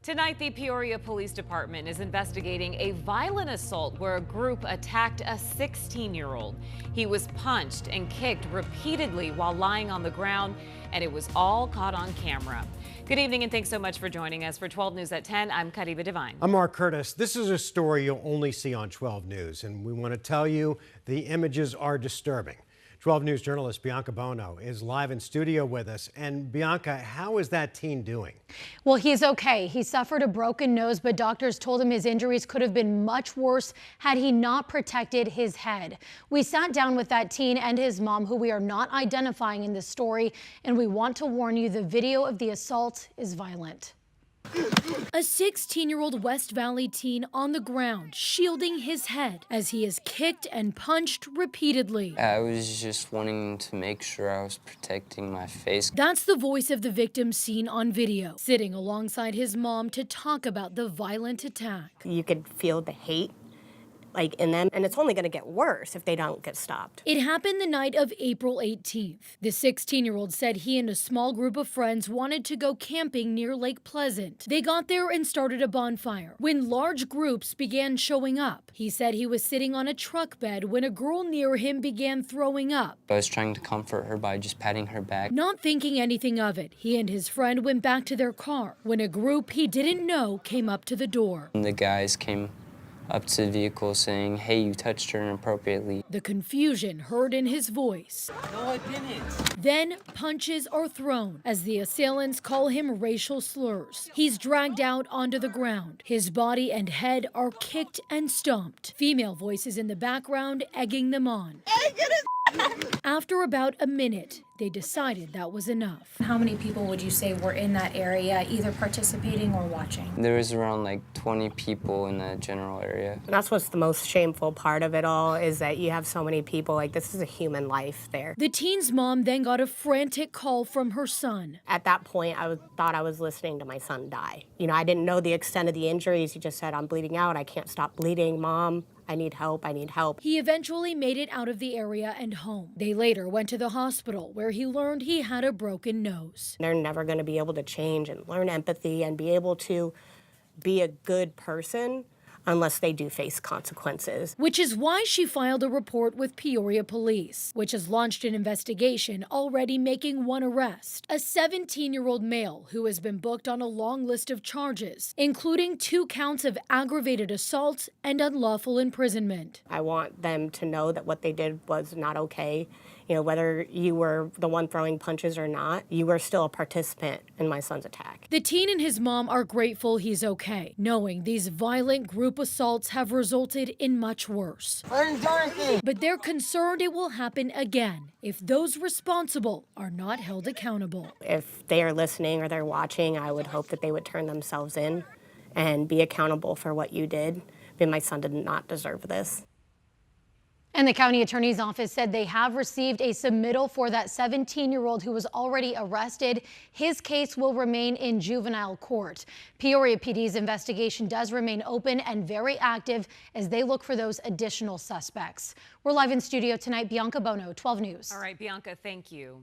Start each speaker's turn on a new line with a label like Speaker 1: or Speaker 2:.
Speaker 1: Tonight, the Peoria Police Department is investigating a violent assault where a group attacked a 16-year-old. He was punched and kicked repeatedly while lying on the ground, and it was all caught on camera. Good evening, and thanks so much for joining us. For 12 News at 10, I'm Kariba Devine.
Speaker 2: I'm Mark Curtis. This is a story you'll only see on 12 News, and we want to tell you the images are disturbing. 12 News journalist Bianca Bono is live in studio with us. And Bianca, how is that teen doing?
Speaker 3: Well, he's okay. He suffered a broken nose, but doctors told him his injuries could have been much worse had he not protected his head. We sat down with that teen and his mom, who we are not identifying in this story, and we want to warn you the video of the assault is violent.
Speaker 4: A 16-year-old West Valley teen on the ground, shielding his head as he is kicked and punched repeatedly.
Speaker 5: I was just wanting to make sure I was protecting my face.
Speaker 4: That's the voice of the victim seen on video, sitting alongside his mom to talk about the violent attack.
Speaker 6: You could feel the hate in them, and it's only going to get worse if they don't get stopped.
Speaker 4: It happened the night of April 18th. The 16-year-old said he and a small group of friends wanted to go camping near Lake Pleasant. They got there and started a bonfire when large groups began showing up. He said he was sitting on a truck bed when a girl near him began throwing up.
Speaker 5: I was trying to comfort her by just patting her back.
Speaker 4: Not thinking anything of it, he and his friend went back to their car when a group he didn't know came up to the door.
Speaker 5: And the guys came up to the vehicle saying, "Hey, you touched her inappropriately."
Speaker 4: The confusion heard in his voice.
Speaker 5: No, I didn't.
Speaker 4: Then punches are thrown as the assailants call him racial slurs. He's dragged out onto the ground. His body and head are kicked and stomped. Female voices in the background egging them on. After about a minute, they decided that was enough.
Speaker 7: How many people would you say were in that area, either participating or watching?
Speaker 5: There was around 20 people in the general area.
Speaker 6: And that's what's the most shameful part of it all, is that you have so many people. This is a human life there.
Speaker 4: The teen's mom then got a frantic call from her son.
Speaker 6: At that point, I thought I was listening to my son die. I didn't know the extent of the injuries. He just said, "I'm bleeding out. I can't stop bleeding, Mom. I need help. I need help."
Speaker 4: He eventually made it out of the area and home. They later went to the hospital where he learned he had a broken nose.
Speaker 6: They're never going to be able to change and learn empathy and be able to be a good person unless they do face consequences.
Speaker 4: Which is why she filed a report with Peoria Police, which has launched an investigation, already making one arrest. A 17-year-old male who has been booked on a long list of charges, including 2 counts of aggravated assault and unlawful imprisonment.
Speaker 6: I want them to know that what they did was not okay. Whether you were the one throwing punches or not, you were still a participant in my son's attack.
Speaker 4: The teen and his mom are grateful he's okay, knowing these violent group assaults have resulted in much worse. But they're concerned it will happen again if those responsible are not held accountable.
Speaker 6: If they are listening or they're watching, I would hope that they would turn themselves in and be accountable for what you did. But my son did not deserve this.
Speaker 3: And the county attorney's office said they have received a submittal for that 17-year-old who was already arrested. His case will remain in juvenile court. Peoria PD's investigation does remain open and very active as they look for those additional suspects. We're live in studio tonight. Bianca Bono, 12 News.
Speaker 1: All right, Bianca, thank you.